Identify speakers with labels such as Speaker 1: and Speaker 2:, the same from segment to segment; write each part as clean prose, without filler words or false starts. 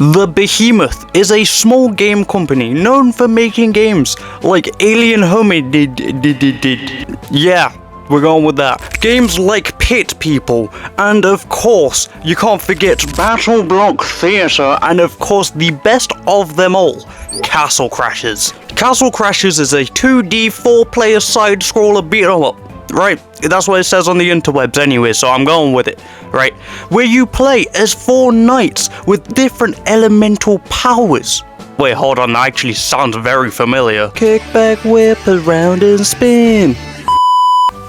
Speaker 1: The Behemoth is a small game company known for making games like Alien Homie did. Yeah, we're going with that. Games like Pit People, and of course, you can't forget Battle Block Theater, and of course, the best of them all, Castle Crashers. Castle Crashers is a 2D 4-player side-scroller beat-em-up. Right, that's what it says on the interwebs anyway, so I'm going with it, right? Where you play as 4 knights with different elemental powers. Wait, hold on, that actually sounds very familiar. Kick back, whip around and spin.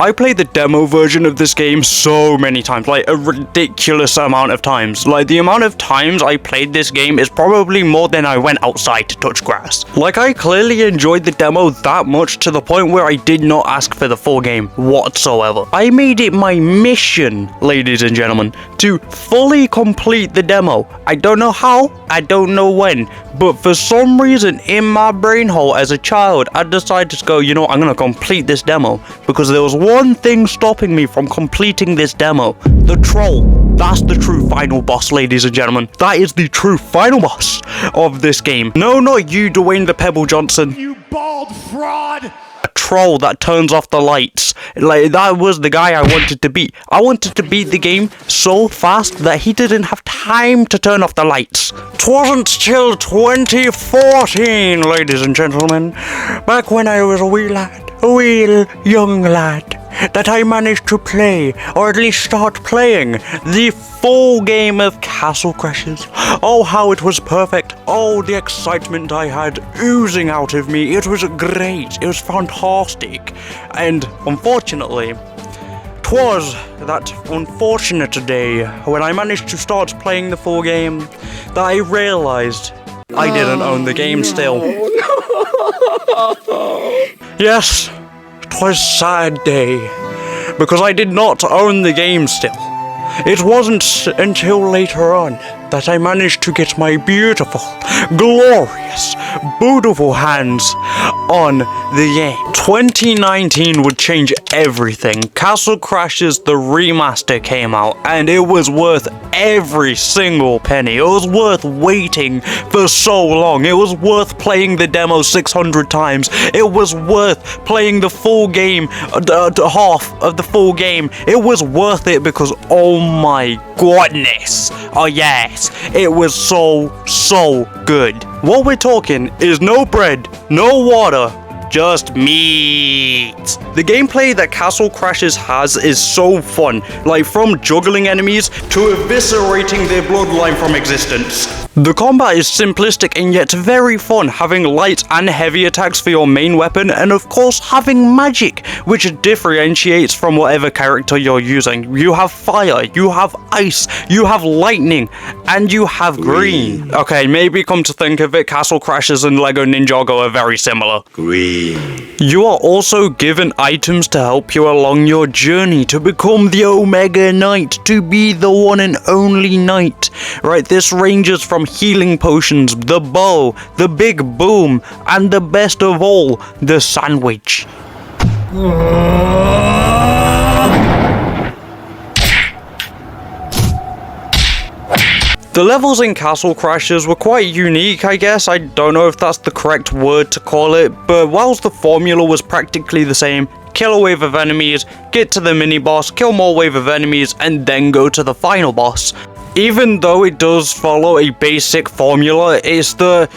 Speaker 1: I played the demo version of this game so many times, like a ridiculous amount of times. Like, the amount of times I played this game is probably more than I went outside to touch grass. Like, I clearly enjoyed the demo that much to the point where I did not ask for the full game whatsoever. I made it my mission, ladies and gentlemen, to fully complete the demo. I don't know how, I don't know when, but for some reason in my brain hole as a child, I decided to go, you know, I'm gonna complete this demo, because there was one thing stopping me from completing this demo. The troll. That's the true final boss, ladies and gentlemen. That is the true final boss of this game. No, not you, Dwayne the Pebble Johnson.
Speaker 2: You bald fraud!
Speaker 1: A troll that turns off the lights. Like, that was the guy I wanted to beat. I wanted to beat the game so fast that he didn't have time to turn off the lights. 'Twasn't till 2014, ladies and gentlemen, back when I was a wee lad, a wee young lad, that I managed to play, or at least start playing, the full game of Castle Crashers. Oh, how it was perfect. Oh, the excitement I had oozing out of me. It was great. It was fantastic. And unfortunately, 'twas that unfortunate day when I managed to start playing the full game that I realized I didn't own the game still. Yes, 'twas a sad day, because I did not own the game still. It wasn't until later on that I managed to get my beautiful, glorious, beautiful hands on the game. 2019 would change everything. Castle Crashers the remaster came out, and it was worth every single penny. It was worth waiting for so long. It was worth playing the demo 600 times. It was worth playing the full game, half of the full game. It was worth it because, oh my goodness. Oh yes, it was so good. What we're talking is no bread, no water, just meat. The gameplay that Castle Crashers has is so fun, like from juggling enemies to eviscerating their bloodline from existence. The combat is simplistic and yet very fun, having light and heavy attacks for your main weapon, and of course having magic, which differentiates from whatever character you're using. You have fire, you have ice, you have lightning, and you have green. Okay, maybe come to think of it, Castle Crashers and Lego Ninjago are very similar.
Speaker 2: Green.
Speaker 1: You are also given items to help you along your journey to become the Omega Knight, to be the one and only knight. Right, this ranges from healing potions, the bow, the big boom, and the best of all, the sandwich. The levels in Castle Crashers were quite unique, I guess. I don't know if that's the correct word to call it, but whilst the formula was practically the same, kill a wave of enemies, get to the mini-boss, kill more wave of enemies, and then go to the final boss. Even though it does follow a basic formula, it's the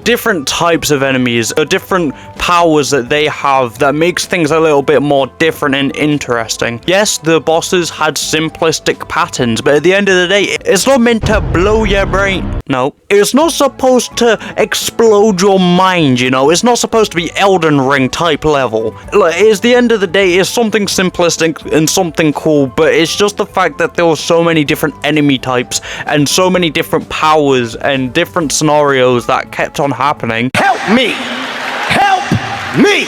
Speaker 1: different types of enemies, the different powers that they have that makes things a little bit more different and interesting. Yes, the bosses had simplistic patterns, but at the end of the day, it's not meant to blow your brain. No, it's not supposed to explode your mind, you know? It's not supposed to be Elden Ring type level. Like, it's the end of the day, it's something simplistic and something cool, but it's just the fact that there were so many different enemy types and so many different powers and different scenarios that kept on happening.
Speaker 2: Help me! Help me!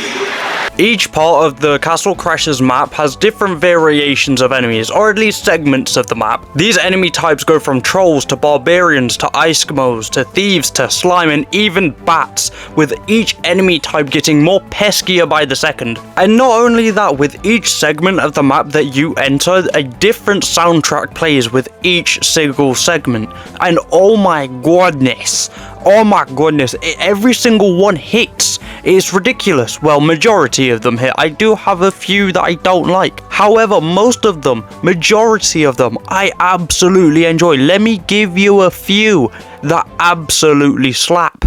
Speaker 1: Each part of the Castle Crashers map has different variations of enemies, or at least segments of the map. These enemy types go from trolls to barbarians to Eskimos to thieves to slime and even bats, with each enemy type getting more peskier by the second. And not only that, with each segment of the map that you enter, a different soundtrack plays with each single segment. And oh my goodness, every single one hits. It's ridiculous. Well, majority of them hit. I do have a few that I don't like. However, most of them, majority of them, I absolutely enjoy. Let me give you a few that absolutely slap.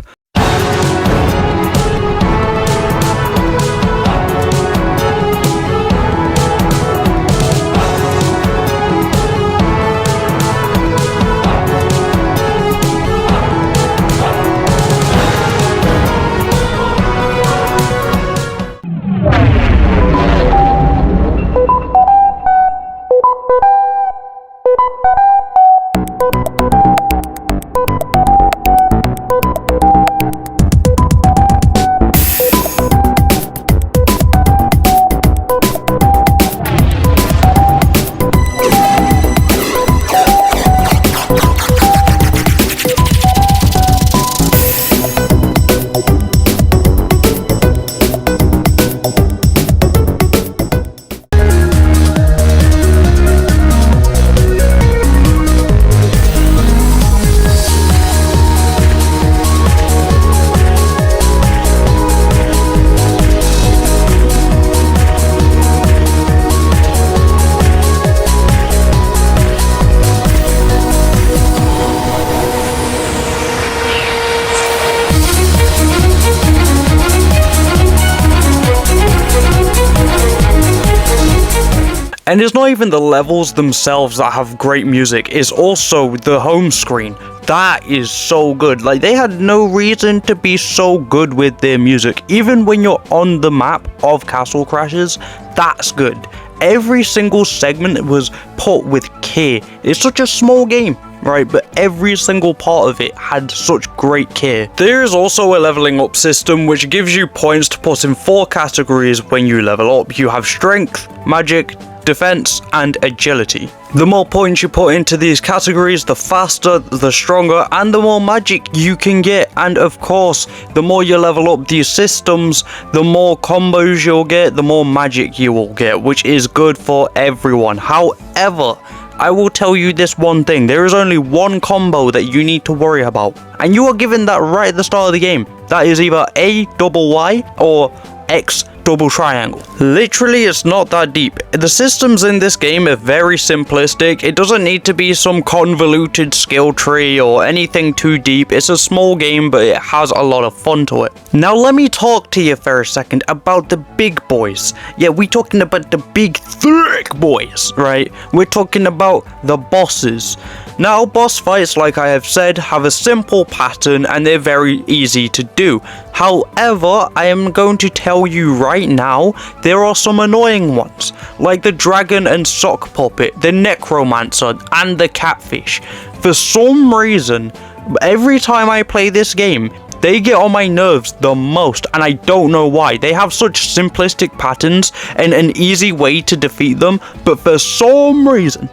Speaker 1: And it's not even the levels themselves that have great music, it's also the home screen. That is so good. Like, they had no reason to be so good with their music. Even when you're on the map of Castle Crashers, that's good. Every single segment was put with care. It's such a small game, right? But every single part of it had such great care. There is also a leveling up system which gives you points to put in 4 categories when you level up. You have strength, magic, defense, and agility. The more points you put into these categories, the faster, the stronger, and the more magic you can get. And of course, the more you level up these systems, the more combos you'll get, the more magic you will get, which is good for everyone. However, I will tell you this one thing, there is only one combo that you need to worry about, and you are given that right at the start of the game. That is either A double Y or X double triangle. Literally, it's not that deep. The systems in this game are very simplistic. It doesn't need to be some convoluted skill tree or anything too deep. It's a small game, but it has a lot of fun to it. Now let me talk to you for a second about the big boys. Yeah, we're talking about the big thick boys, right? We're talking about the bosses. Now, boss fights, like I have said, have a simple pattern and they're very easy to do. However, I am going to tell you right now, there are some annoying ones, like the dragon and sock puppet, the necromancer, and the catfish. For some reason, every time I play this game, they get on my nerves the most, and I don't know why. They have such simplistic patterns and an easy way to defeat them, but for some reason,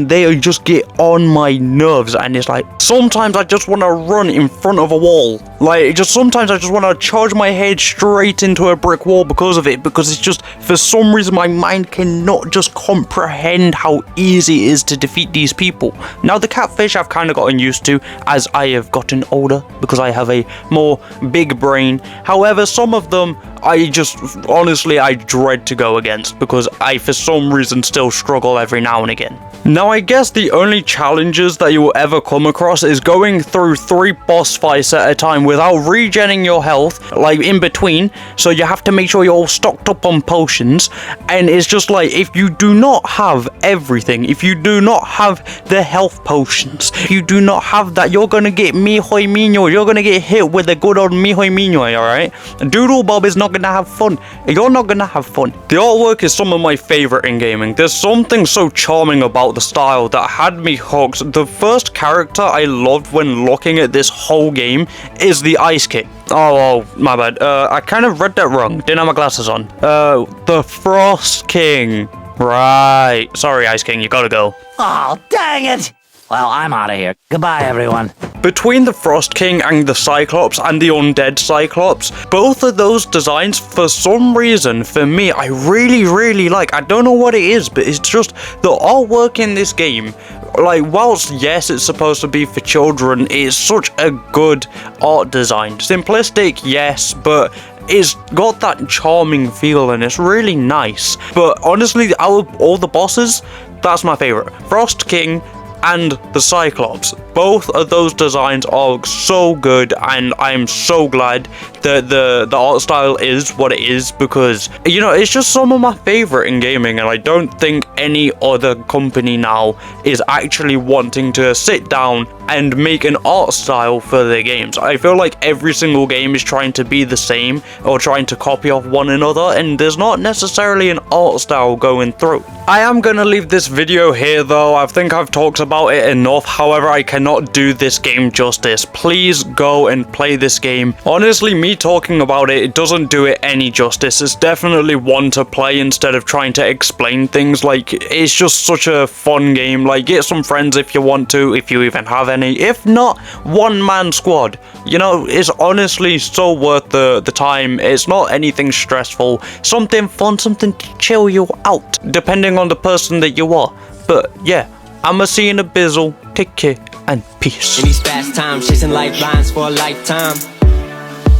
Speaker 1: they just get on my nerves, and it's like, sometimes I just want to run in front of a wall. Like, sometimes I just want to charge my head straight into a brick wall because of it, because it's just, for some reason, my mind cannot just comprehend how easy it is to defeat these people. Now, the catfish I've kind of gotten used to as I have gotten older, because I have a more big brain. However, some of them I just, honestly, I dread to go against, because I for some reason still struggle every now and again. Now, I guess the only challenges that you will ever come across is going through 3 boss fights at a time without regenning your health, like in between, so you have to make sure you're all stocked up on potions, and it's just like, if you do not have everything, if you do not have the health potions, if you do not have that, you're gonna get mijo mino, you're gonna get hit with a good old mijo mino, alright? Doodle Bob is not gonna have fun. You're not gonna have fun. The artwork is some of my favorite in gaming. There's something so charming about the style that had me hooked. The first character I loved when looking at this whole game is is the Ice King. Oh, my bad. I kind of read that wrong. Didn't have my glasses on. The Frost King. Right. Sorry, Ice King, you gotta go.
Speaker 3: Oh, dang it! Well, I'm out of here. Goodbye, everyone.
Speaker 1: Between the Frost King and the Cyclops and the Undead Cyclops, both of those designs, for some reason, for me, I really like. I don't know what it is, but it's just the artwork in this game. Like, whilst, yes, it's supposed to be for children, it's such a good art design. Simplistic, yes, but it's got that charming feel and it's really nice. But honestly, out of all the bosses, that's my favorite. Frost King and the Cyclops. Both of those designs are so good, and I'm so glad that the art style is what it is, because, you know, it's just some of my favorite in gaming, and I don't think any other company now is actually wanting to sit down and make an art style for their games. I feel like every single game is trying to be the same or trying to copy off one another, and there's not necessarily an art style going through. I am gonna leave this video here though. I think I've talked about it enough. However, I cannot do this game justice. Please go and play this game. Honestly, me talking about it doesn't do it any justice. It's definitely one to play instead of trying to explain things. Like, it's just such a fun game. Like, get some friends if you want to, if you even have any. If not, one-man squad. You know, it's honestly so worth the time. It's not anything stressful. Something fun, something to chill you out, depending on the person that you are. But yeah, I'ma see you in a bizzle. Take care and peace.
Speaker 4: In these fast times, chasing lifelines for a lifetime.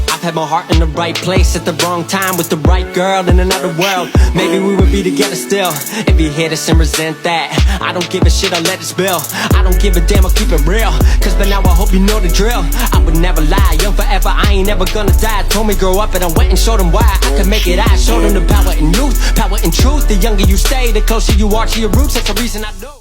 Speaker 4: I've had my heart in the right place at the wrong time, with the right girl in another world. Maybe we would be together still, if you hate us and resent that. I don't give a shit, I'll let it spill. I don't give a damn, I'll keep it real, cause by now I hope you know the drill. I would never lie, young forever, I ain't never gonna die. Told me grow up and I went and showed them why I could make it. I showed them the power in youth, power in truth. The younger you stay, the closer you are to your roots. That's the reason I know.